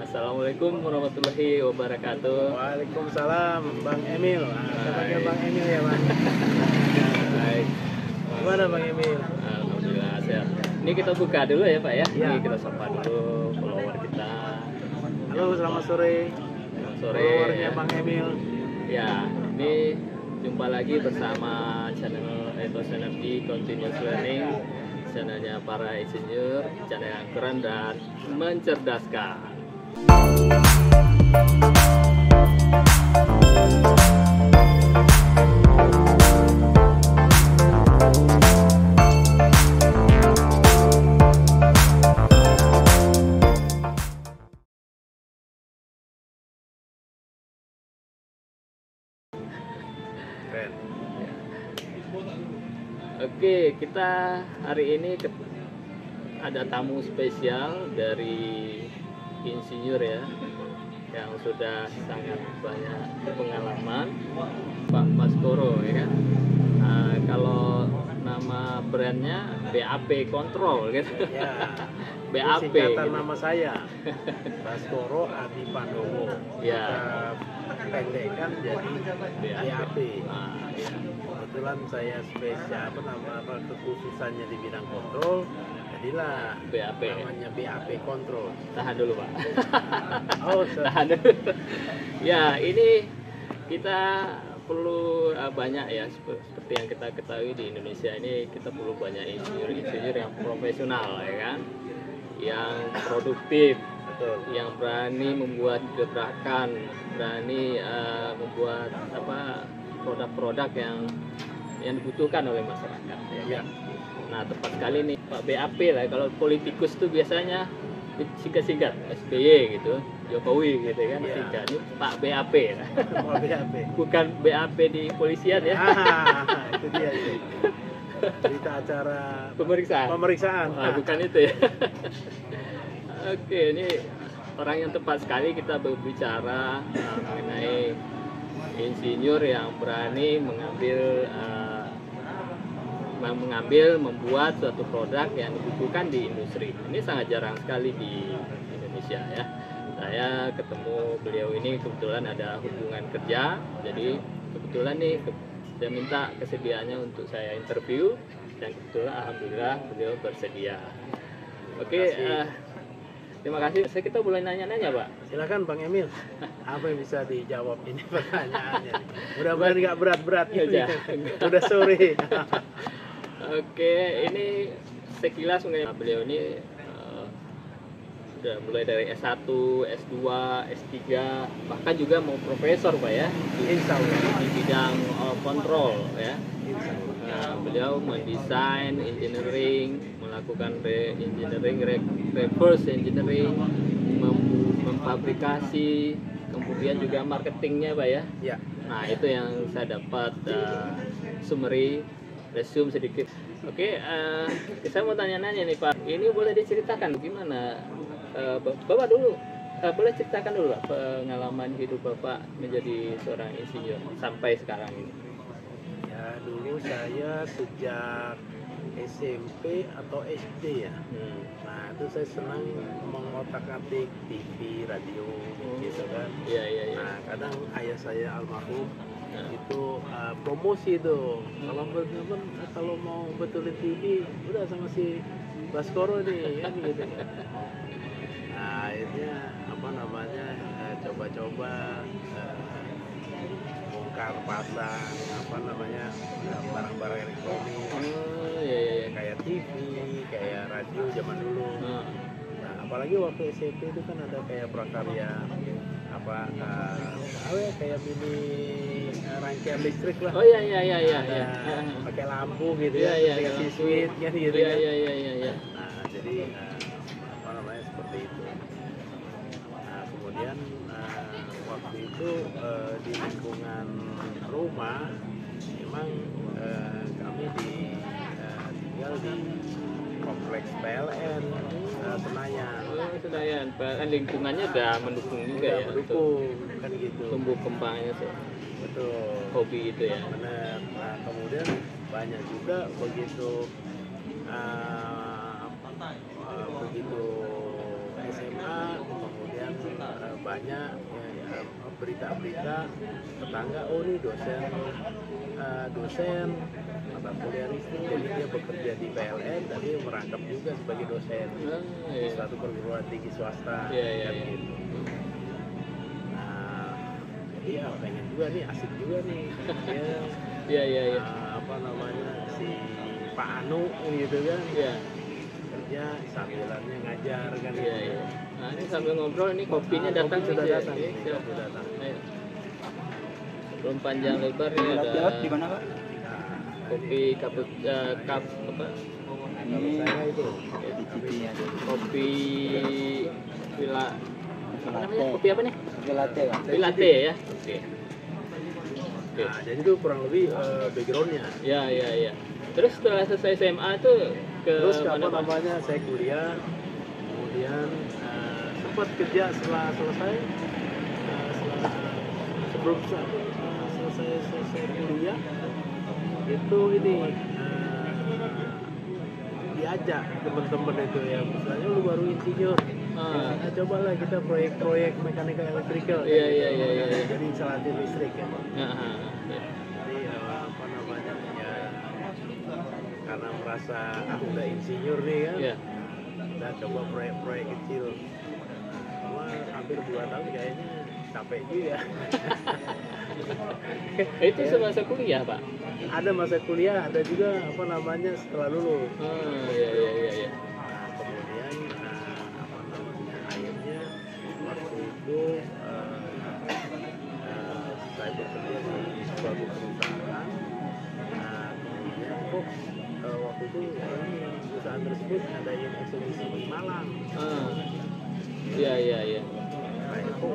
Assalamualaikum warahmatullahi wabarakatuh. Waalaikumsalam, Bang Emil. Saya panggil Bang Emil ya, Bang. Baik. Gimana Bang Emil? Alhamdulillah sehat. Ini kita buka dulu ya Pak ya. Iya. Ini kita sapa dulu follower kita. Halo, selamat sore. Selamat sore. Followernya Bang Emil. Ya, ini jumpa lagi bersama channel Ethos Energy Continuous Learning. Channelnya para insinyur, channel yang keren dan mencerdaskan. Keren. Oke, kita hari ini ada tamu spesial dari insinyur ya, yang sudah sangat banyak pengalaman, Pak Baskoro ya kan. Kalau nama brandnya BAP Control gitu. Ya. BAP. Singkatan Gitu. nama saya Baskoro Adi Pandowo. Ya. Kita pendekkan jadi BAP. Ya. Kebetulan saya spesial kekhususannya di bidang kontrol, jadilah BAP. namanya BAP Control. Tahan dulu Pak. Oh, Tahan dulu. Ya, ini kita perlu banyak ya, seperti yang kita ketahui di Indonesia ini kita perlu banyak insinyur yang profesional ya kan, yang produktif, betul, yang berani membuat gebrakan, berani membuat produk-produk yang dibutuhkan oleh masyarakat ya kan. Nah, tepat sekali nih Pak BAP lah. Kalau politikus tuh biasanya singkat-singkat SBY gitu, Jokowi gitu kan, Iya. singkat. Ini Pak BAP lah. Oh, BAP. Bukan BAP di polisian ya. Itu dia itu. Berita acara Pemeriksaan. pemeriksaan. Bukan itu ya. Oke, ini orang yang tepat sekali kita berbicara mengenai insinyur yang berani membuat suatu produk yang dibutuhkan di industri. Ini sangat jarang sekali di Indonesia ya. Saya ketemu beliau ini kebetulan ada hubungan kerja, jadi kebetulan nih saya minta kesediaannya untuk saya interview, dan kebetulan alhamdulillah beliau bersedia. Oke, terima kasih. Kita boleh nanya-nanya Pak? Silakan Bang Emil. Apa yang bisa dijawab ini pertanyaannya? Mudah-mudahan nggak berat-berat gitu. Ya. Udah sore. Oke, ini sekilas mengenai beliau ini udah mulai dari S1, S2, S3, bahkan juga mau profesor Pak ya, Insya Allah. di bidang kontrol ya. Insya Allah. Nah, beliau mendesain engineering, melakukan reverse engineering, memfabrikasi, kemudian juga marketingnya Pak ya. Ya. Nah, itu yang saya dapat summary resume sedikit. Oke, saya mau tanya-nanya nih Pak. Ini boleh diceritakan gimana Bapak dulu? Boleh ceritakan dulu Pak pengalaman hidup Bapak menjadi seorang insinyur sampai sekarang ini. Ya, dulu saya sejak SMP atau SD ya. Nah, itu saya senang mengotak-atik TV, radio, gitu kan. Iya, iya, iya. Nah, kadang ayah saya almarhum itu promosi tuh. Kalau mau betulin TV, udah sama si Baskoro nih, kan gitu. Nah, akhirnya coba-coba bongkar pasang barang-barang elektronik. Oh, iya, iya, iya. Kayak TV, kayak radio zaman dulu. Nah, apalagi waktu SMP itu kan ada kayak prakarya kayak mini rangkaian listrik lah. Oh iya, iya, iya, iya. Ada pakai lampu gitu Iya, ya, iya, dikasih lampu. switch kan gitu Iya, kan. iya, iya, iya, iya. Nah, jadi seperti itu. Nah, kemudian waktu itu di lingkungan rumah memang kami tinggal di kompleks PLN Senayan. Oh, Senayan. Kan lingkungannya udah mendukung juga ya untuk Mendukung kan gitu. tumbuh kembangnya sih. Betul. Hobi itu ya. Benar. Nah, kemudian banyak juga begitu begitu SMA, kemudian banyak berita-berita tetangga, oh ini dosen mata kuliah listrik, jadi dia bekerja di PLN tapi merangkap juga sebagai dosen di suatu perguruan tinggi swasta kan gitu. Nah, jadi ya pengen juga nih, asik juga nih ya. Apa namanya, si Pak Anu gitu kan, kerja sambilannya ngajar kan gitu. Nah, ini sambil ngobrol, ini kopinya datang sudah nih, datang. Ayo. Belum panjang lebar ini ada di mana, Pak? kopi cup apa? Kalau saya itu Kopi villa. Apa namanya? Kopi apa nih? Kopi latte, Pak. Kopi latte ya. Oke. Nah, jadi itu kurang lebih backgroundnya. Ya. Terus setelah selesai SMA tuh ke Terus mana, Pak? namanya saya kuliah, kemudian sempat kerja setelah selesai, sebelum selesai kuliah itu ini diajak teman-teman itu ya, misalnya lu baru insinyur, nah, cobalah kita proyek-proyek mekanika elektrikal, jadi instalatif listrik ya. Jadi apa namanya ya, karena merasa aku udah insinyur nih kan, kita coba proyek-proyek kecil, hampir 2 tahun kayaknya capek juga. Itu semasa kuliah, Pak? Ada masa kuliah, ada juga apa namanya setelah lulus. Iya. Nah, kemudian apa namanya, akhirnya waktu itu saya bekerja di suatu perusahaan. Nah, kemudian kok waktu itu perusahaan tersebut ngadain eksibisi di Malang. Iya. Nah, itu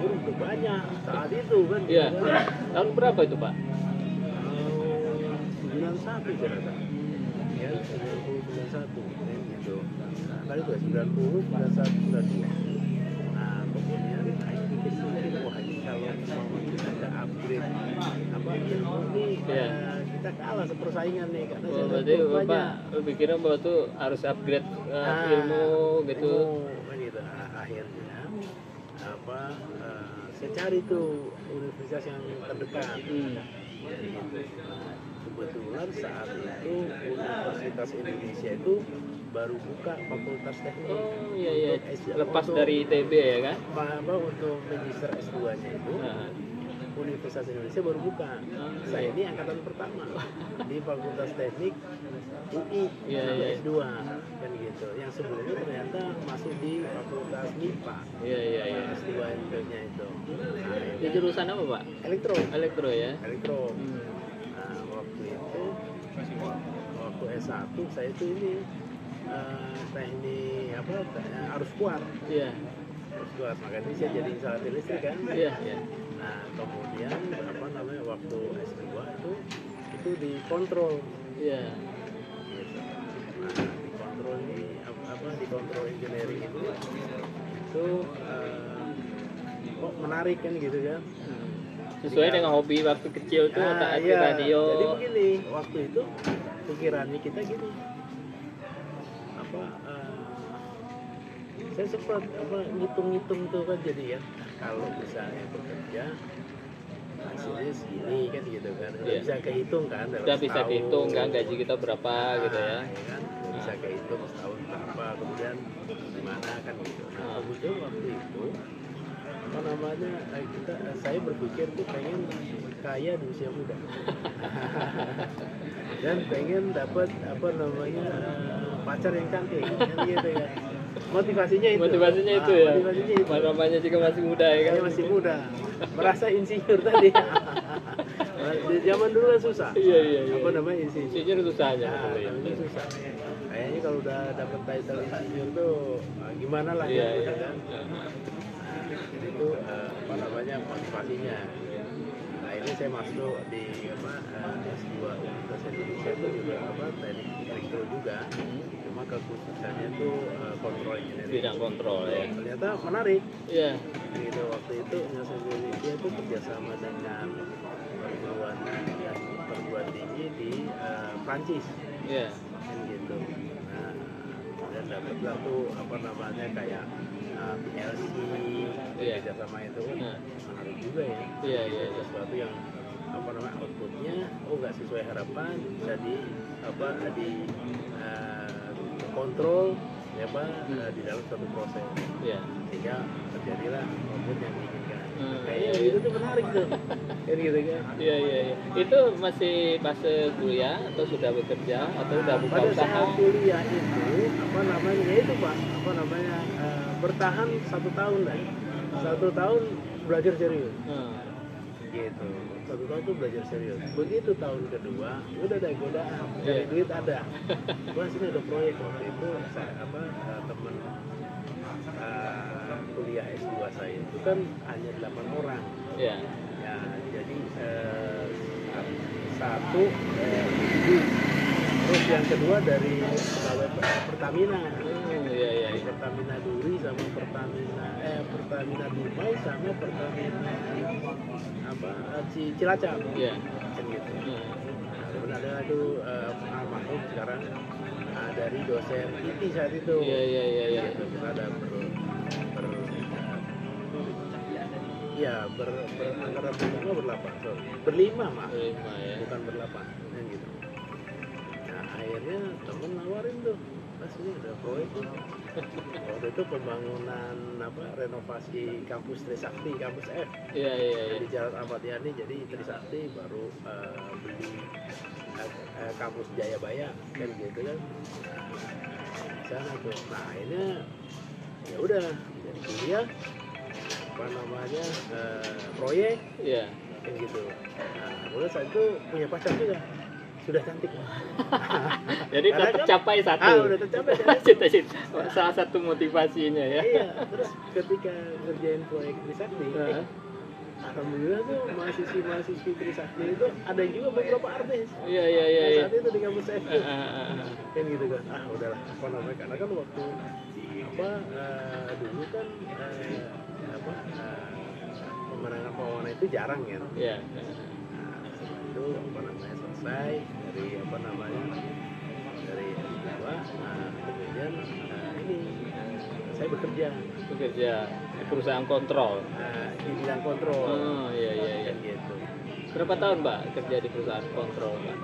udah banyak saat itu kan. Iya. Tahun berapa itu, Pak? 91 saya rasa. Ya, 91 kan gitu. Nah, kali itu 90, 91, 92. Nah, kemudian akhirnya pikir-pikir, wah ini kalau mau kita ada upgrade apa ilmu nih, kita kalah sepersaingan nih, karena saya Berarti Bapak pikiran bahwa tuh harus upgrade ilmu gitu. Kan gitu. Nah, akhirnya apa saya cari tuh universitas yang terdekat. Jadi gitu. Kebetulan saat itu Universitas Indonesia itu baru buka fakultas teknik. Iya. Lepas dari ITB ya kan? Apa untuk magister S2-nya itu Universitas Indonesia baru buka. Saya ini angkatan pertama di Fakultas Teknik UI S2 kan gitu. Yang sebelumnya ternyata masuk di Fakultas MIPA. Iya. S2-nya itu. Di jurusan apa, Pak? Elektro ya. Elektro. Nah, waktu itu waktu S1 saya itu ini teknik apa? Arus kuat. Iya. Arus kuat. Makanya saya jadi instalatif listrik kan. Iya. Nah, kemudian apa namanya waktu S2 itu dikontrol. Iya. Gitu. Nah, dikontrol ini apa dikontrol engineering itu kok menarik kan gitu kan. Sesuai dengan hobi waktu kecil tuh, otak-atik radio. Jadi begini, waktu itu pikirannya kita gini. Apa saya sempat apa ngitung-ngitung tuh kan, jadi ya kalau misalnya bekerja hasilnya segini kan gitu kan, udah bisa kehitung kan dalam udah bisa setahun, kehitung kan gaji kita berapa gitu ya, kan bisa kehitung setahun berapa, kemudian gimana kan gitu. Nah, kemudian waktu itu apa namanya saya berpikir tuh pengen kaya di usia muda dan pengen dapat apa namanya pacar yang cantik kan gitu ya. Motivasinya itu ya. Namanya juga masih muda ya kan. Saya masih muda. Merasa insinyur tadi. Di zaman dulu kan susah. Iya. Apa namanya insinyur? Susahnya. Susah. Kayaknya kalau udah dapat title insinyur tuh gimana lah gitu kan. Jadi itu apa namanya motivasinya. Nah, ini saya masuk di apa S2 Universitas Indonesia itu juga apa teknik elektro juga. Cuma kekhususannya tuh kontrol engineering. Bidang kontrol ya. Ternyata menarik. Iya. Gitu, waktu itu Universitas Indonesia itu kerjasama dengan perguruan tinggi di Prancis. Iya. Kan gitu. Nah, dan dapatlah tuh apa namanya kayak PLC, Iya. kerjasama itu Nah. menarik juga ya. Iya, iya, iya. Sesuatu yang apa namanya outputnya nggak sesuai harapan, bisa di kontrol ya Pak, di dalam suatu proses, Iya. sehingga terjadilah output yang diinginkan. Iya, Kayaknya itu tuh menarik tuh, kan gitu kan. Iya, iya, iya. Itu masih fase kuliah atau sudah bekerja atau udah buka Pada usaha? saat kuliah itu apa namanya ya itu Pak, apa namanya bertahan 1 tahun lah, 1 tahun belajar serius. Hmm. Gitu, 1 tahun tuh belajar serius. Begitu tahun kedua udah ada godaan, cari Iya. duit ada. Mas ini ada proyek waktu itu saya teman kuliah S2 saya itu kan hanya 8 orang Iya. ya, jadi satu ibu, terus yang kedua dari pegawai Pertamina. Iya, iya, iya. Pertamina Duri sama Pertamina Dumai sama Pertamina Cilacap. Iya. Kan gitu. Hmm. Nah, ada tuh almarhum sekarang dari dosen IT saat itu. Iya, iya, iya, iya. Gitu, kita ada anggaran pertama berlapa, berlima mah, Lima ya. bukan berlapan, kan gitu. Nah akhirnya temen nawarin tuh, Mas ini ada proyek tuh. Waktu itu pembangunan renovasi kampus Trisakti, kampus F. Iya, iya, iya. Di Jalan Ahmad Yani, jadi Trisakti baru beli kampus Jayabaya, kan gitu kan. Di sana tuh. Nah akhirnya ya udah jadi kuliah apa namanya proyek, Iya. kan gitu. Nah kemudian saat itu punya pacar juga, sudah cantik. Jadi Karena kan- tercapai satu. udah tercapai. Cita-cita. Salah satu motivasinya ya. Iya, terus ketika ngerjain proyek Trisakti, Heeh. alhamdulillah tuh mahasiswi Trisakti itu ada juga beberapa artis. Iya, iya, iya, Nah, iya. saat itu di kampus saya tuh, Heeh. kan gitu kan. Udahlah apa namanya, karena kan waktu dulu kan pemenangan pewarna itu jarang ya. Iya. Nah, setelah itu apa namanya selesai dari dari S2, kemudian ini saya bekerja Bekerja di perusahaan kontrol. di bidang kontrol. Oh, iya, iya, iya. Kan gitu. Berapa tahun, Mbak, kerja di perusahaan kontrol, Mbak?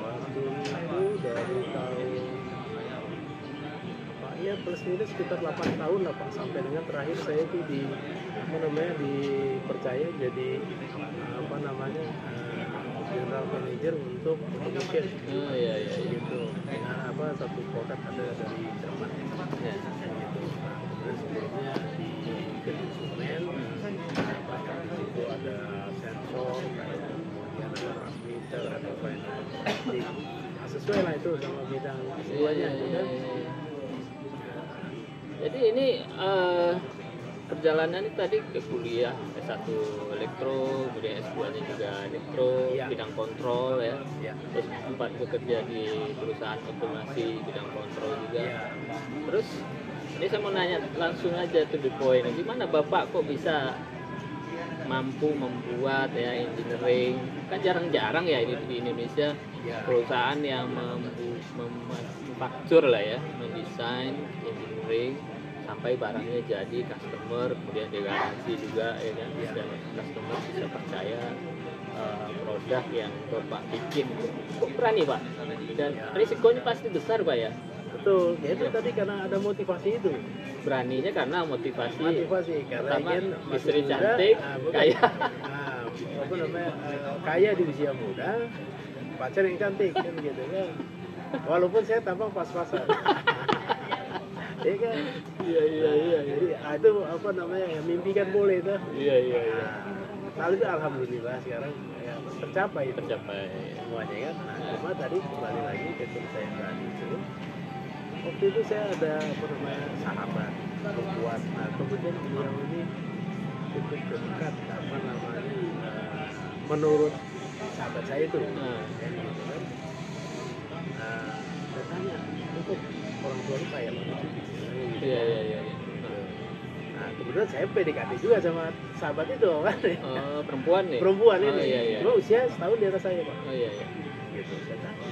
Waktu itu dari tahun ya plus minus sekitar 8 tahun lah Pak, sampai dengan terakhir saya itu dipercaya jadi general manager untuk Indonesia. Oh, iya, iya, iya. Gitu, dengan satu produk ada dari Jerman. Iya. Gitu. Kemudian sebelumnya di konsumen, di situ ada sensor, kemudian ada transmitter, ada final testing. Nah, sesuai lah itu sama bidang semuanya, Iya, gitu iya, kan. iya. Jadi ini perjalanan ini tadi ke kuliah S1 elektro, kemudian S2-nya juga elektro, Iya. bidang kontrol ya. Ya. Terus sempat bekerja di perusahaan otomasi bidang kontrol juga. Iya. Terus ini saya mau nanya langsung aja to the point. Gimana Bapak kok bisa mampu membuat ya engineering? Kan jarang-jarang ya ini di Indonesia Ya. perusahaan yang memmanufaktur lah ya, mendesain engineering sampai barangnya jadi customer, kemudian digaransi juga ya kan, Ya. dan customer bisa percaya produk yang Bapak bikin. Kok berani Pak? Dan Ya. risikonya pasti besar Pak ya. Betul, ya itu tadi karena ada motivasi itu. Beraninya karena motivasi Karena pertama, ingin masih istri muda, cantik, bukan. kaya. Kaya di usia muda, pacar yang cantik kan gitu kan. Walaupun saya tampang pas-pasan. Iya kan? Iya, iya, iya. Jadi itu ya, mimpi kan boleh itu. Iya, iya, iya. Lalu itu alhamdulillah sekarang ya, tercapai itu Tercapai. semuanya kan. Nah, cuma tadi kembali lagi ke cerita yang tadi itu. Waktu itu saya ada sahabat perempuan. Nah kemudian beliau ini cukup dekat menurut sahabat saya itu. Nah. Kan gitu kan. Saya tanya, untuk orang tua lu kaya banget sih? Gitu. Iya, iya, iya. Nah kemudian saya PDKT juga sama sahabat itu kan. Oh, perempuan nih? Perempuan Oh, ini. iya, iya. Cuma usia setahun di atas saya Pak. Oh, iya, iya. Gitu saya tanya.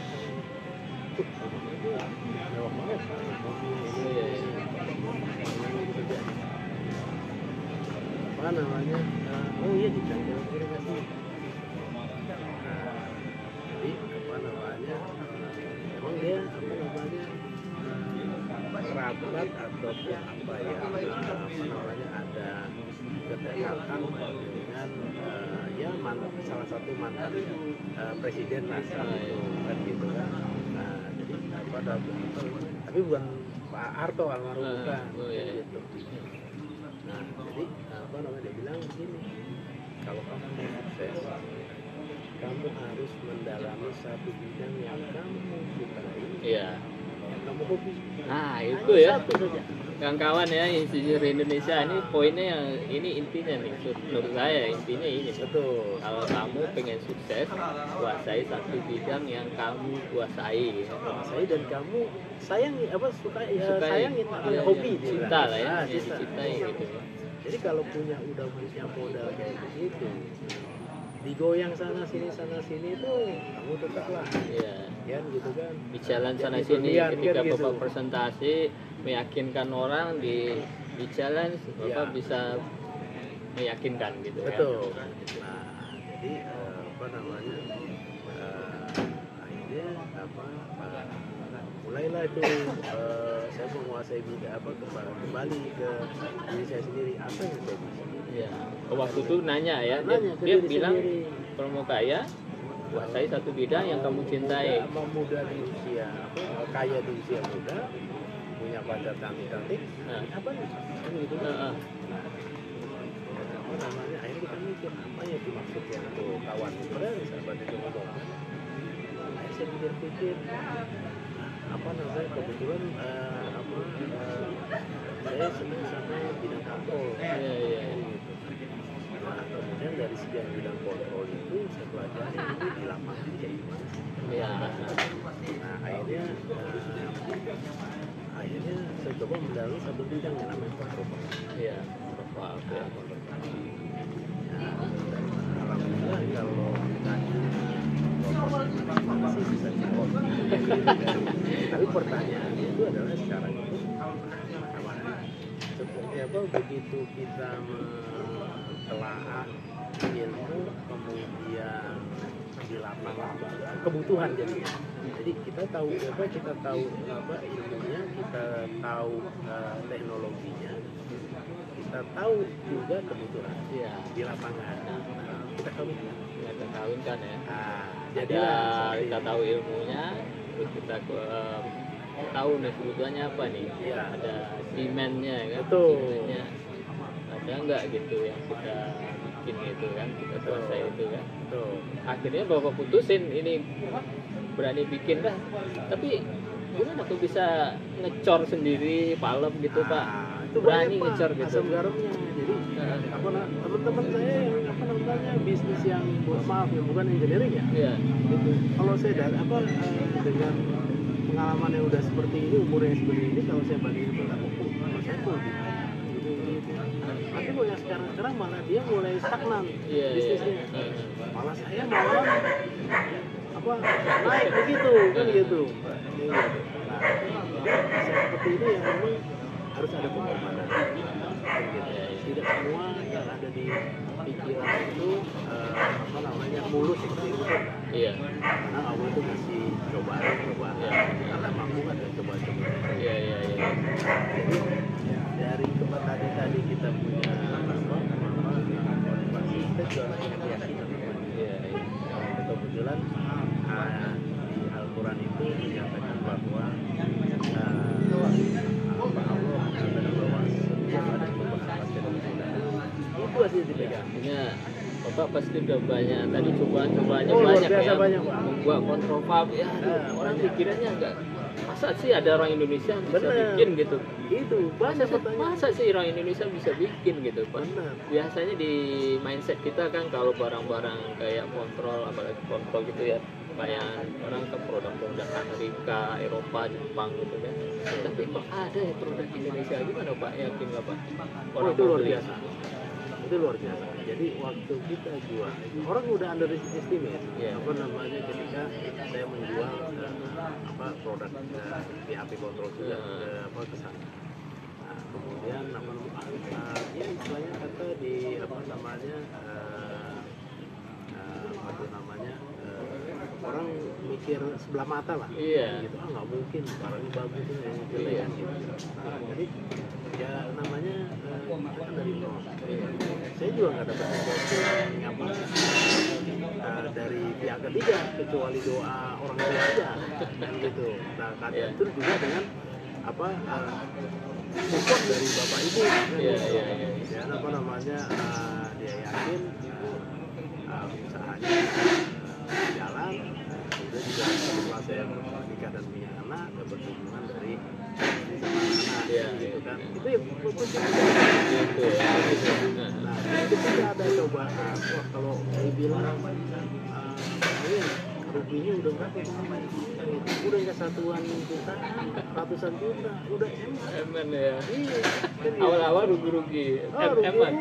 Mewah banget. Oh, iya, iya. apa namanya oh iya dibilang komunikasi. Jadi apa namanya emang dia apa namanya rapat ataupun apa ya apa namanya ada kedekatan dengan ya salah satu mantan presiden lah saat itu kan gitu kan. Nah jadi apa tapi bukan Pak Harto almarhum bukan gitu. Nah jadi apa namanya dia bilang begini, kalau kamu mau sukses kamu harus mendalami satu bidang yang kamu sukai, Iya. yang kamu hobi. Nah itu Hanya ya satu saja. kawan-kawan ya, insinyur Indonesia ini poinnya yang ini intinya nih, menurut saya intinya ini. Betul. Kalau kamu pengen sukses, kuasai satu bidang yang kamu kuasai. Saya dan kamu sayangi apa Sukai, sayangin iya, hobi iya. dia Cinta bilang. lah ya, Ah, yang cinta. dicintai gitu. Jadi kalau udah punya modal kayak begitu, digoyang sana sini itu kamu tetaplah Iya. ya gitu kan. Di jalan Jadi sana sini berlian, ketika kan gitu. Bapak presentasi meyakinkan orang di challenge Bapak Iya. bisa meyakinkan gitu ya. Betul. Nah, jadi apa namanya akhirnya apa mulailah itu saya menguasai bidang apa kembali ke diri saya sendiri apa yang saya bisa. Iya. Waktu itu nanya ya, Nanya ke dia diri bilang sendiri. kalau mau kaya kuasai satu bidang yang kamu cintai. Muda di usia apa kaya di usia muda, punya pacar cantik Nah. apa nih kan gitu kan. Heeh. Apa namanya akhirnya kita mikir apa ya dimaksud yang tuh kawan muda sahabat itu ngomong kan. Akhirnya saya pikir-pikir apa namanya kebetulan saya senang sama bidang kontrol. Iya, iya. Gitu. Nah kemudian dari segi yang bidang kontrol itu saya pelajari ini di lapangan kayak gimana sih. Iya. Nah akhirnya saya coba mendalami satu bidang yang namanya kontrol. Iya. Wah, oke. Alhamdulillah kalau ditanya masih bisa jawab. Tapi pertanyaannya itu adalah sekarang itu seperti apa begitu kita mentelaah ilmu kemudian di lapangan kebutuhan jadinya. Jadi kita tahu ilmunya, kita tahu teknologinya, kita tahu juga kebutuhan Iya. di lapangan. Kita kawinkan. Kita kawinkan ya. Nah, Jadilah kita tahu ilmunya, terus kita tahu nih kebutuhannya apa nih. Iya. Ada demand-nya kan. Betul. Demand-nya. Ada nggak gitu yang kita bikin itu kan, kita kuasai itu kan. Betul. Akhirnya Bapak putusin ini berani bikin dah. Tapi gimana tuh bisa ngecor sendiri palem gitu Pak? Itu Berani banyak, Pak, ngecor gitu. asam garamnya. Jadi teman-teman saya yang apa namanya bisnis yang maaf ya bukan engineering ya. Iya. Gitu. Kalau saya dengan pengalaman yang udah seperti ini, umur yang seperti ini, kalau saya bandingin dengan kalau saya tuh gitu. Tapi kalau yang sekarang malah dia mulai stagnan bisnisnya. Malah saya malah apa naik begitu kan gitu. Nah, seperti ini yang memang harus ada pengorbanan. Tidak semua yang ada di pikiran itu apa namanya mulus seperti itu. Iya. Karena awal itu masih cobaan. Karena mampu kan dan coba-coba. Iya. Jadi dari tempat tadi kita punya motivasi kita juga punya keyakinan. Iya. Kebetulan di Al-Quran itu dinyatakan bahwa Allah mengatakan bahwa setiap ada cobaan pasti ada kemudahan. Itu hasil dipegang. Artinya Bapak pasti udah banyak tadi cobaan-cobaannya Oh, luar banyak biasa ya. banyak, Pak. Membuat kontrol pub ya. Orang banyak. pikirannya enggak masa sih ada orang Indonesia yang bisa Bener. bikin gitu. Itu banyak pertanyaan. Masa sih orang Indonesia bisa bikin gitu Pak? Benar. Biasanya di mindset kita kan kalau barang-barang kayak kontrol, apalagi kontrol gitu ya, kayak orang ke produk-produk Amerika, Eropa, Jepang gitu kan. Tapi kok ada ya produk Indonesia, gimana Pak? Yakin nggak Pak? Oh, itu luar beli? biasa. Itu luar biasa. Jadi waktu kita jual, orang udah underestimate. Iya. Apa namanya ketika saya menjual produk PHP kontrol juga ke sana. Nah, kemudian ya istilahnya kata di namanya orang mikir sebelah mata lah. Iya. Gitu, nggak mungkin barangnya bagus ini pilihan gitu. Nah, jadi ya namanya kita kan dari nol. Saya juga nggak dapat sesuatu apa dari pihak ketiga kecuali doa orang tua aja kan gitu. Nah kadang itu juga dengan apa support dari bapak ibu kan gitu. Ya apa namanya dia yakin itu usahanya jalan. Kemudian juga setelah saya menikah dan punya anak dapat dukungan dari istri sama anak gitu kan. Itu yang penting gitu ya. Nah ketika ada cobaan, wah kalau dibilang ini ruginya udah berapa udah nggak satuan juta, ratusan juta, udah eman ya. Iya, kan awal-awal rugi-rugi, eman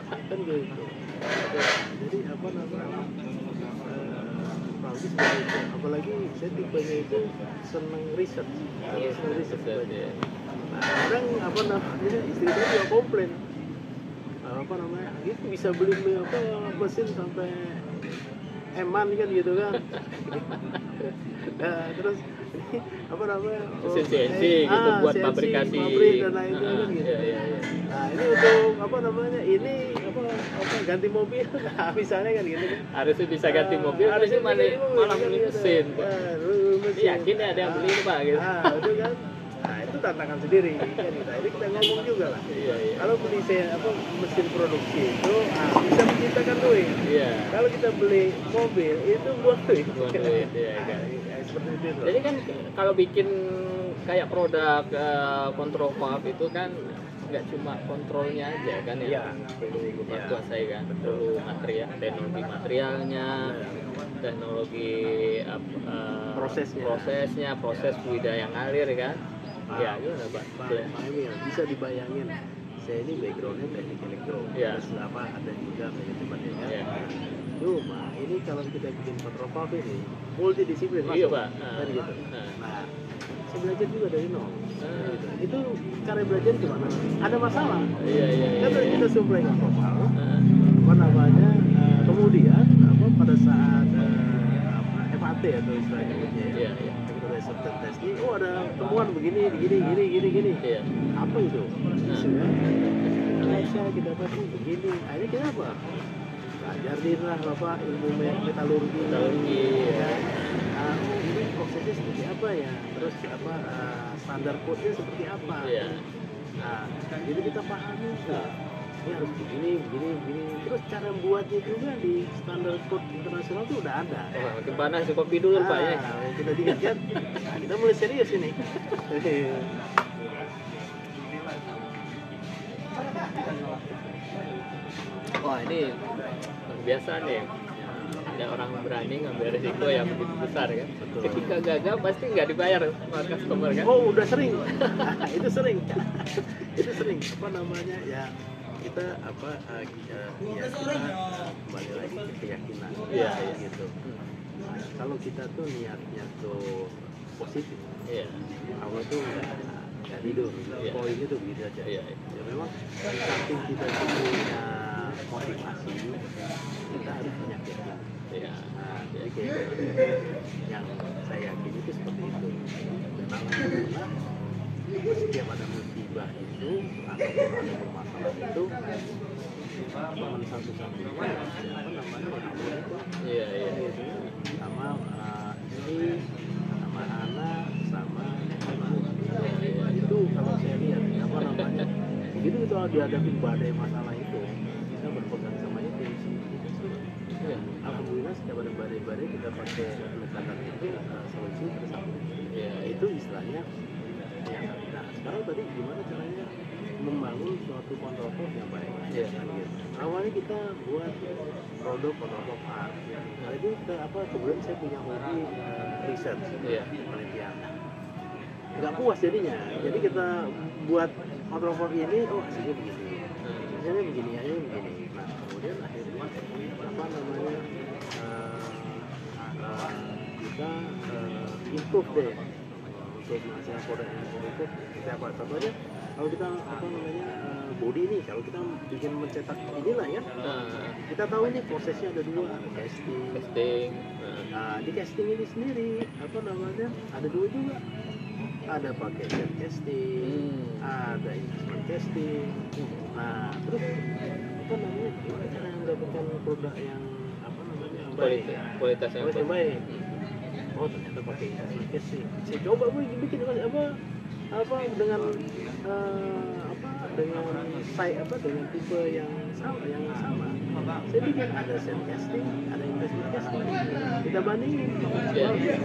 kan gitu. Jadi apa namanya bagus seperti itu. Apalagi saya tipenya itu seneng riset banyak. Nah kadang apa namanya istri saya juga komplain apa namanya itu bisa beli apa mesin sampai eman kan gitu kan. Nah, terus apa namanya mesin CNC gitu buat CNC, fabrikasi pabrik dan lain kan gitu. Iya. Nah ini untuk apa namanya ini apa ganti mobil nah, misalnya kan gitu kan. Harusnya bisa ganti mobil, harusnya malah beli mesin. Yakin ya ada yang beli Pak gitu. Nah, itu kan. Nah, itu tantangan sendiri kan kita. Ini kita ngomong juga lah. Iya. Kalau beli mesin produksi itu bisa menciptakan duit. Iya. Kalau kita beli mobil itu buang duit. Iya kan. Seperti itu. Jadi kan kalau bikin kayak produk control valve itu kan nggak cuma kontrolnya aja kan ya, perlu kuasai kan, perlu teknologi materialnya, teknologi prosesnya, proses fluida yang ngalir kan. Ya, gimana Pak? Bisa dibayangin. Saya ini backgroundnya teknik elektro, terus ada juga manajemen ya. Cuma ini kalau kita bikin control valve ini multidisiplin masuk. Iya Pak. Gitu. Nah, saya belajar juga dari nol. Gitu. Itu cara belajar gimana? Ada masalah. Iya. Kan kita supply control valve. Apa namanya? Kemudian pada saat FAT atau istilahnya Iya. Acceptance test ini, ada temuan begini. Iya. Apa itu? Malaysia kita dapat begini. Akhirnya kita apa? Belajar lah Bapak ilmu metalurgi. Ya. Ini prosesnya seperti apa ya? Terus standar code-nya seperti apa? Iya. Nah, jadi kita pahami ini harus begini. Terus cara buatnya juga di standar code internasional itu udah ada. Makin panas kopi dulu Pak ya. Kita diingatkan. Nah, kita mulai serius ini. Wah ini luar biasa nih. Ada orang berani ngambil risiko yang begitu besar kan. Betul. Ketika gagal pasti nggak dibayar sama customer kan. Oh udah sering. Itu sering. Apa namanya ya? Kita kita kembali lagi ke keyakinan gitu. Nah, kalau kita tuh niatnya tuh positif, Allah tuh nggak tidur, poinnya tuh begitu aja. Ya memang di samping kita punya motivasi, kita harus punya keyakinan. Nah, jadi kayak yang saya yakini itu seperti itu. Memang alhamdulillah setiap ada musibah itu atau ada permasalahan itu cuma satu-satunya apa namanya Allah itu gitu, sama istri sama anak sama itu kalau saya lihat apa namanya begitu itu dihadapi badai masalah itu kita berpegang sama itu alhamdulillah setiap ada badai-badai kita pakai pendekatan itu solusi bersama itu istilahnya. Nah, sekarang tadi gimana caranya membangun suatu control valve yang baik? Kan gitu. Awalnya kita buat produk control valve A. Nah itu kita kemudian saya punya hobi riset, penelitian. Nggak puas jadinya. Jadi kita buat control valve ini, hasilnya begini. Hasilnya begini. Nah kemudian akhirnya apa namanya kita improve deh. Untuk menghasilkan produk yang cukup, contohnya kalau kita body nih, kalau kita bikin mencetak inilah ya, kita tahu ini prosesnya ada dua, casting. Nah, di casting ini sendiri apa namanya ada dua juga, ada pakai set casting, ada instrument casting. Nah terus apa namanya gimana cara mendapatkan produk yang apa namanya yang baik, kualitas yang baik. Oh ternyata pakai instrument casting. Saya coba gue bikin apa dengan dengan dengan tipe yang sama. Saya bikin ada set casting, ada investment casting. Kita bandingin.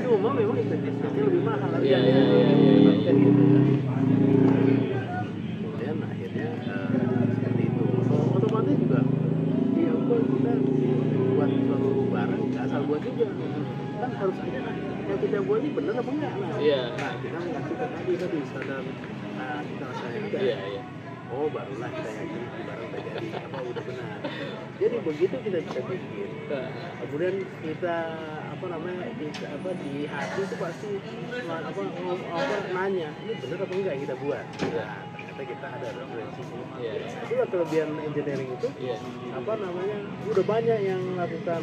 Cuma memang investment casting lebih mahal harganya. Kan gitu. Kemudian akhirnya seperti itu. Otomatis juga kita buat suatu barang asal buat juga. Kan harus ada yang kita buat ini benar apa enggak? Nah kita mengacu ke tadi standar kita rasanya ada. Oh barulah kita yakin barang terjadi apa udah benar. Jadi begitu kita bisa bikin. Kemudian kita di hati itu pasti nanya ini benar apa enggak yang kita buat. Nah, ternyata kita ada referensinya. Itulah kelebihan engineering itu. Udah banyak yang melakukan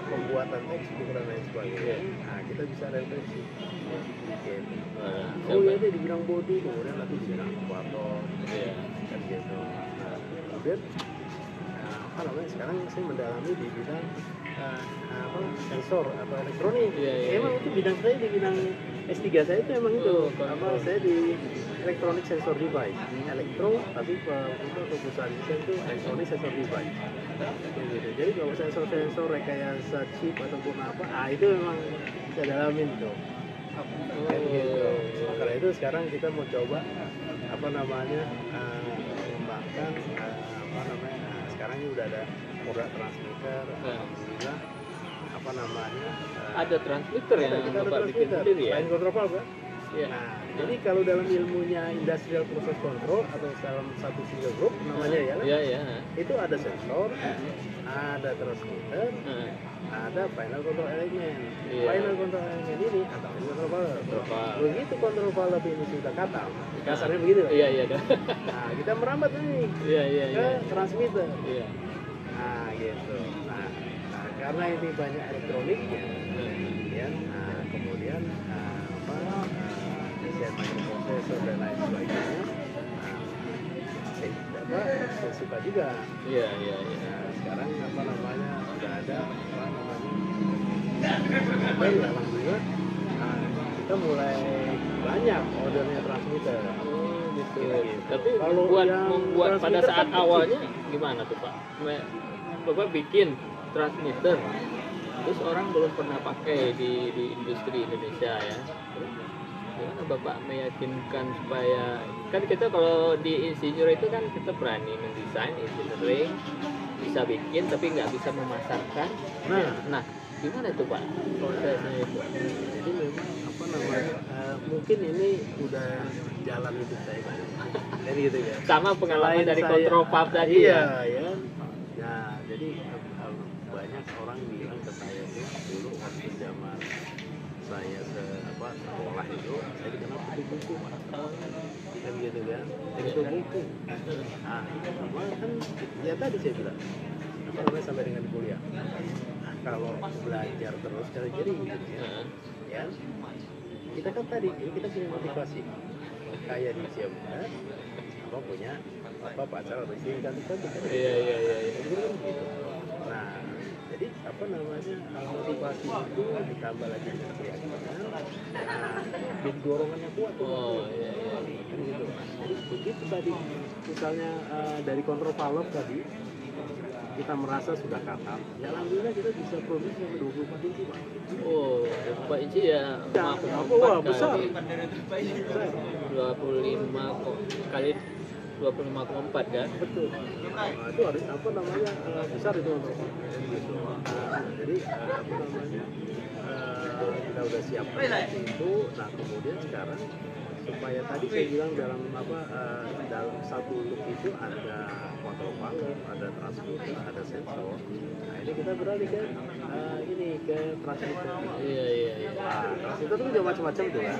pembuatan tekstur dan lain sebagainya. Nah kita bisa referensi. Oh ya di bidang body, kemudian nanti di bidang kuator, kan gitu. Nah, kemudian sekarang saya mendalami di bidang sensor atau elektronik. Emang itu bidang saya di bidang S3 saya itu emang itu. Saya di electronic sensor device, elektro tapi untuk perusahaan itu electronic sensor device. Gitu. Jadi kalau sensor rekayasa chip ataupun apa, itu memang saya dalamin tuh. Gitu. Karena itu sekarang kita mau coba mengembangkan sekarang ini udah ada produk transmitter, alhamdulillah ada transmitter ya, kita ada Bapak bikin transmitter sendiri ya. lain control valve. Nah, jadi kalau dalam ilmunya industrial process control atau dalam satu single group namanya itu ada sensor, ada transmitter, ada final control element. Final control element ini atau control valve. Begitu control valve ini sudah katam, kasarnya begitu. Nah, kita merambat ini ke transmitter. Nah, gitu. Nah, karena ini banyak elektroniknya, kemudian desain microprocessor dan lain sebagainya, saya suka juga. Nah, sekarang sudah ada alhamdulillah kita mulai banyak ordernya transmitter. Gitu. Tapi kalau membuat pada saat awalnya gimana tuh Pak? Bapak bikin transmitter, terus orang belum pernah pakai di industri Indonesia ya. Gimana Bapak meyakinkan supaya, kan kita kalau di insinyur itu kan kita berani mendesain, engineering, bisa bikin tapi nggak bisa memasarkan. Nah gimana itu Pak prosesnya itu? Jadi memang mungkin ini udah jalan hidup saya kan. Jadi gitu ya. Sama pengalaman dari kontrol valve tadi ya. Nah, jadi banyak orang bilang ke saya tuh dulu waktu zaman saya sekolah itu saya dikenal buku kan gitu kan. Itu buku. Nah, kan ya tadi saya bilang sampai dengan kuliah. Kalau belajar terus jadi gitu ya. Kita kan tadi kita punya motivasi kayak di usia muda punya pacar atau istri kan gitu. Nah jadi motivasi itu ditambah lagi dengan keyakinan, dorongannya kuat tuh. Kan gitu. Jadi begitu tadi misalnya dari kontrol valve tadi kita merasa sudah katam, ya alhamdulillah kita bisa produksi sampai 24 inci. 24 inci ya. Besar. 25 kali 25,4 kan? Betul. Nah, itu harus besar itu untuk gitu. Jadi kita udah siapkan itu. Nah kemudian sekarang supaya tadi saya bilang dalam satu look itu ada kontrol valve, ada transmitter, ada sensor. Nah ini kita beralih ke ke transmitter. Transmitter itu juga macam-macam tuh kan.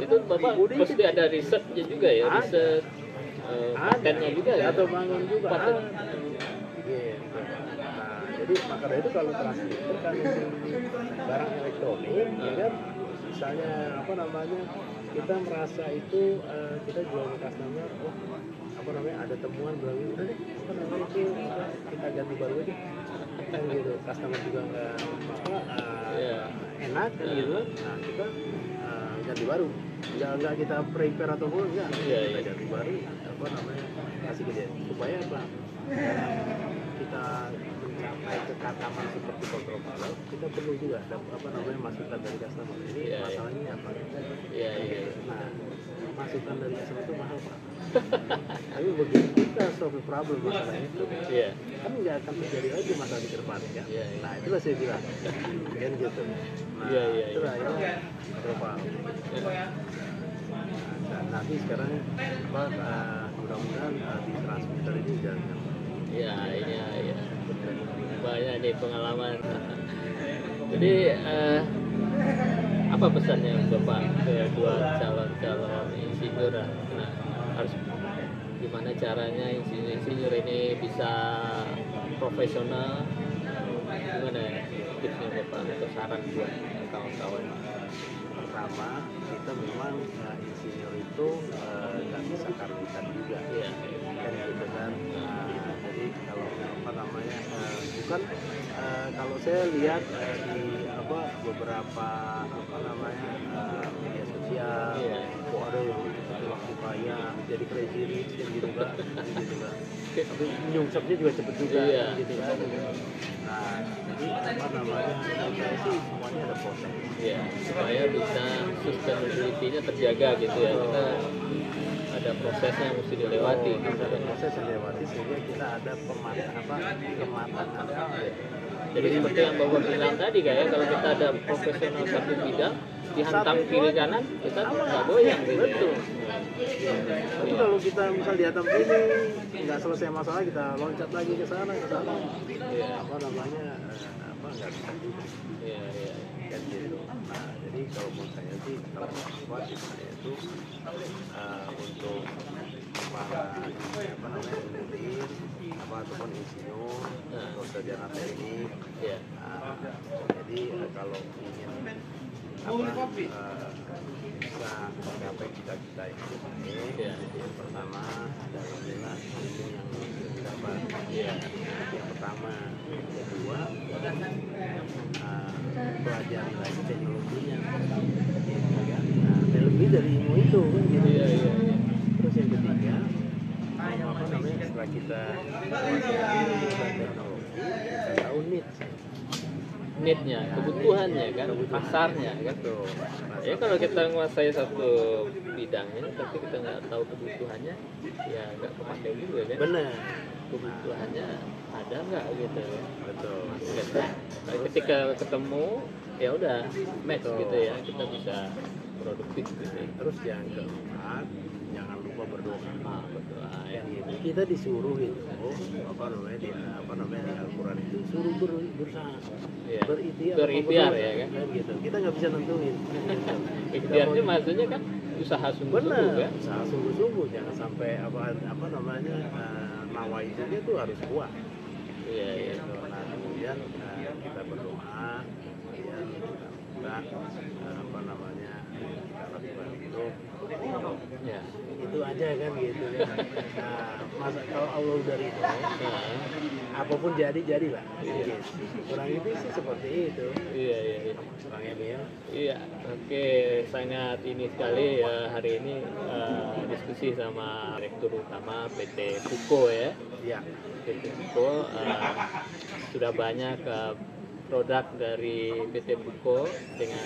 Itu Bapak pasti ada risetnya juga ya, riset patennya juga ya? Atau bangun juga Paten. ada. Gitu. Nah, jadi maka dari itu kalau translator kan ini barang elektronik, ya kan, misalnya apa namanya, kita merasa itu kita jual ke customer, oh apa namanya ada temuan bilang udah deh, apa namanya itu kita ganti baru aja, kan gitu, customer juga nggak apa Iya. enak kan gitu, nah kita ganti baru, nggak kita prepare ataupun enggak, Iya, kita iya. ganti baru, apa namanya kasih ke dia, supaya apa kita mencapai kekataman seperti kontrol valve, kita perlu juga ada apa namanya masukan dari customer. Ini Iya, iya. masalahnya apa? Iya, iya. Nah, masukan dari customer itu mahal pak. Tapi begitu kita solve problem masalah itu, Iya. kan nggak akan terjadi lagi masalah di depan ya. Iya, iya. Nah itulah saya bilang, kan gitu. Nah, Iya, iya, itulah itu kontrol valve. Dan nanti sekarang apa mudah-mudahan di transmitter ini jalan. Iya, ini ya. Banyak nih pengalaman. Jadi apa pesannya Bapak ke dua calon insinyur? Nah, harus gimana caranya insinyur ini bisa profesional? Gimana ya tipsnya Bapak atau saran buat kawan-kawan? Pertama, kita memang insinyur itu nggak bisa karbitan juga, Iya. kan gitu kan. Jadi kalau apa namanya bukan kalau saya lihat di apa beberapa apa namanya media sosial, Iya. kok ada yang itu waktu kaya jadi crazy rich kan gitu kan, gitu kan. Tapi nyungsepnya juga cepet juga, Iya. kan, gitu kan. Nah, jadi apa namanya menurut saya sih semuanya ada proses. Iya, supaya bisa sustainability-nya terjaga gitu ya. Kita ada prosesnya yang mesti dilewati gitu Ada kan. proses yang dilewati sehingga kita ada kematangan Jadi seperti yang Bapak bilang tadi kayak kalau kita ada profesional satu bidang dihantam kiri kanan kita nggak goyang gitu. Betul. Tapi kalau kita misal di atas ini nggak selesai masalah, kita loncat lagi ke sana Iya. apa namanya apa nggak bisa juga Iya, iya. kan gitu. Nah jadi kalau menurut saya sih kalau apa tips saya itu untuk para apa namanya engineer apa ataupun insinyur atau sarjana teknik, Iya. jadi kalau ingin apa bisa mencapai cita-cita yang baik, Iya. yang pertama adalah ilmu yang didapat. Iya. Yang pertama, yang kedua pelajari lagi teknologinya, gitu kan. Nah, lebih dari ilmu itu kan gitu. Iya, iya, iya. Terus yang ketiga, apa namanya setelah kita pelajari ilmu dan teknologi, kita tahu needs. Need-nya, kebutuhannya kan, pasarnya kan. Betul. Ya kalau kita menguasai satu bidangnya tapi kita nggak tahu kebutuhannya, ya nggak kepakai juga kan. Benar. Kebutuhannya ada nggak gitu. Betul. Tapi ketika ketemu ya udah match Betul. gitu ya, kita bisa produktif gitu. Terus yang keempat, jangan lupa berdoa. Betul. Ya, gitu. Kita disuruh itu apa namanya di Al-Quran itu suruh berusaha, Iya. berikhtiar, Berikhtiar, ya kan? gitu. Kita nggak bisa nentuin. Ikhtiarnya maksudnya kan usaha sungguh-sungguh Benar, kan. usaha sungguh-sungguh, jangan sampai apa namanya nawaitunya tuh harus kuat. Iya, iya. Gitu. Nah kemudian kita berdoa, kemudian kita apa namanya kita lakukan itu. Ya. Itu aja kan gitu ya. Nah, masa kalau Allah udah ridho, Nah, apapun jadilah. Iya. Gitu. Kurang lebih sih seperti itu. iya, iya, iya. Bang Emil. Iya, oke, sangat ini sekali ya hari ini diskusi sama Direktur Utama PT Fuko ya. Ya, PT Fuko sudah banyak produk dari PT Fuko dengan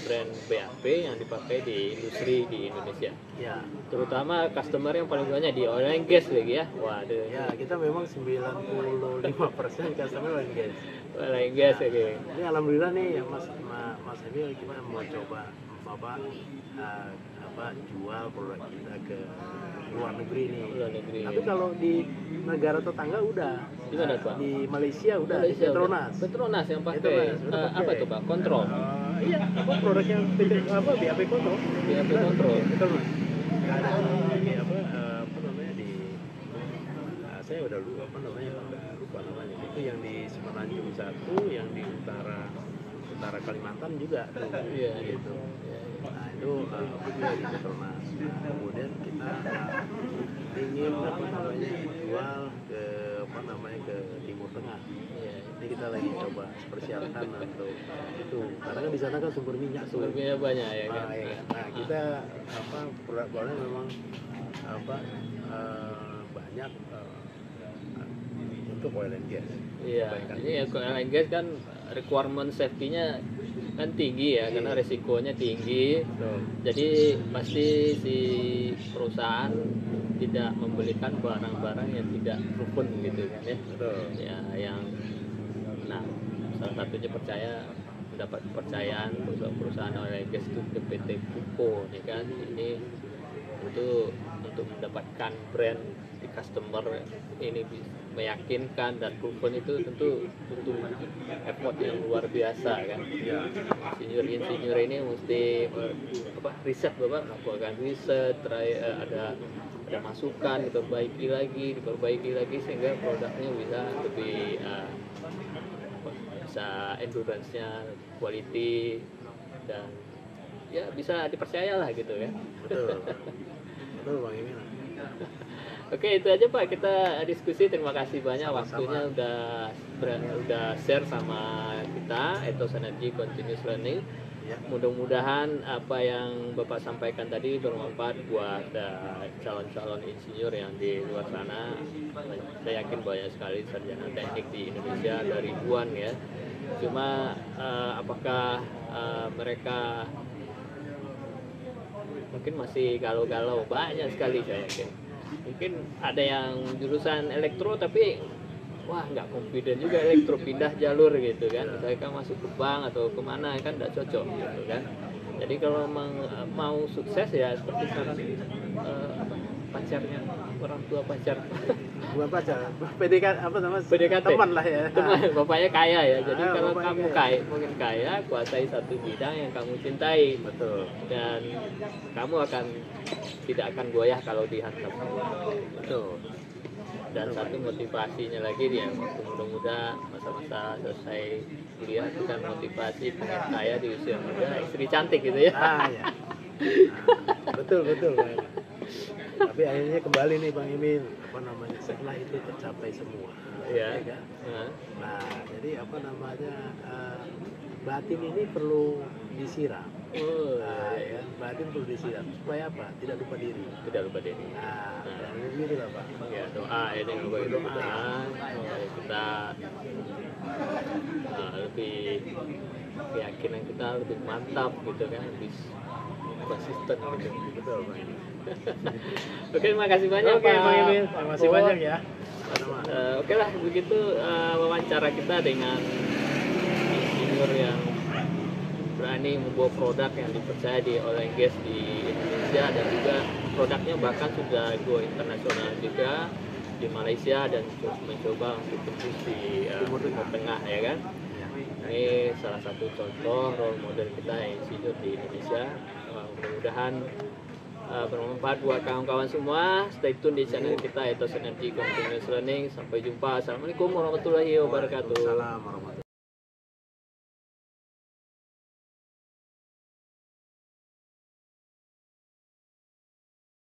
brand BAP yang dipakai di industri di Indonesia. ya, Terutama customer yang paling banyak di oil and gas lagi ya. Waduh. ya kita memang 95% customer oil and gas. Oil and gas ya. Ini alhamdulillah nih ya Mas Emil, kita mau coba jual produk kita ke luar negeri nih. Luar negeri. Tapi kalau di negara tetangga udah. Di mana, Pak? Di Malaysia udah, di Malaysia, Petronas. Petronas yang pakai Petronas, udah pakai. apa tuh Pak? Kontrol. Iya, apa produknya BAP Kontrol. BAP Kontrol. Petronas. Nggak ada di apa namanya di udah lupa apa namanya, udah lupa namanya. Itu yang di Semenanjung satu, yang di utara Kalimantan juga tuh, Iya, gitu. iya. Nah itu aku juga di Petronas. Nah, kemudian kita ingin apa namanya jual ke apa namanya ke Timur Tengah. Iya. Ini kita lagi coba persiapkan untuk itu, karena kan di sana kan sumber minyak tuh. Sumbernya banyak ya kan. Nah, iya. Nah kita apa produk-produknya memang apa banyak untuk oil and gas. Iya, Kebanyakan. ini ya oil and gas kan requirement safety-nya kan tinggi ya, karena resikonya tinggi. Betul. Jadi pasti si perusahaan tidak membelikan barang-barang yang tidak proven gitu kan ya. Betul. Ya yang nah salah satunya mendapat kepercayaan perusahaan oil and gas itu ke PT Pupco nih kan. Ini untuk mendapatkan brand di customer ini meyakinkan dan proven itu tentu butuh effort yang luar biasa kan. Ya. Insinyur ini mesti riset melakukan riset, ada masukan, diperbaiki lagi sehingga produknya bisa lebih bisa endurance-nya quality dan ya bisa dipercaya lah gitu ya. Betul. Betul Bang Imin. Oke, itu aja Pak, kita diskusi. Terima kasih banyak. Sama-sama. Waktunya udah share sama kita Ethos Energy Continuous Learning. Ya. Mudah-mudahan apa yang Bapak sampaikan tadi bermanfaat buat calon-calon insinyur yang di luar sana. Saya yakin banyak sekali sarjana teknik di Indonesia, ada ribuan ya. Cuma apakah mereka mungkin masih galau-galau, banyak sekali saya yakin. Mungkin ada yang jurusan elektro tapi wah nggak confident juga elektro, pindah jalur gitu kan, misalkan masuk ke bank atau kemana kan nggak cocok gitu kan. Jadi kalau mau sukses ya seperti saran pacarnya, orang tua pacar. Bukan pacar, PDKT apa namanya? PDKT. Teman lah ya. Teman, bapaknya kaya ya. Jadi kalau bapaknya kamu mungkin kaya, kuasai satu bidang yang kamu cintai. Betul. Dan kamu tidak akan goyah kalau dihantam. Betul. Dan satu motivasinya lagi dia waktu muda-muda, masa-masa selesai kuliah itu kan motivasi pengen kaya di usia muda, istri cantik gitu ya. Ya. Betul Bang. Tapi akhirnya kembali nih Bang Imin, apa namanya, setelah itu tercapai semua. Iya. Ya kan? Nah, jadi apa namanya, batin ini perlu disiram. Nah, ya, batin perlu disiram supaya apa? Tidak lupa diri. Tidak lupa diri. Nah, gitu lah Pak. Ya, doa ini berdoa kita lebih keyakinan kita lebih mantap gitu kan, lebih konsisten gitu. Betul Bang. Oke, terima kasih banyak Oke, Pak. Bang Imin. Terima kasih banyak ya. Oke lah, begitu wawancara kita dengan insinyur yang berani membuat produk yang dipercaya di oil and gas di Indonesia, dan juga produknya bahkan sudah go internasional juga di Malaysia dan mencoba untuk tembus di Timur Tengah ya kan. Ini salah satu contoh role model kita insinyur di Indonesia. Mudah-mudahan bermanfaat buat kawan-kawan semua. Stay tune di channel kita Ethos Energy Continuous Learning. Sampai jumpa. Assalamualaikum warahmatullahi wabarakatuh. Waalaikumsalam warahmatullahi wabarakatuh.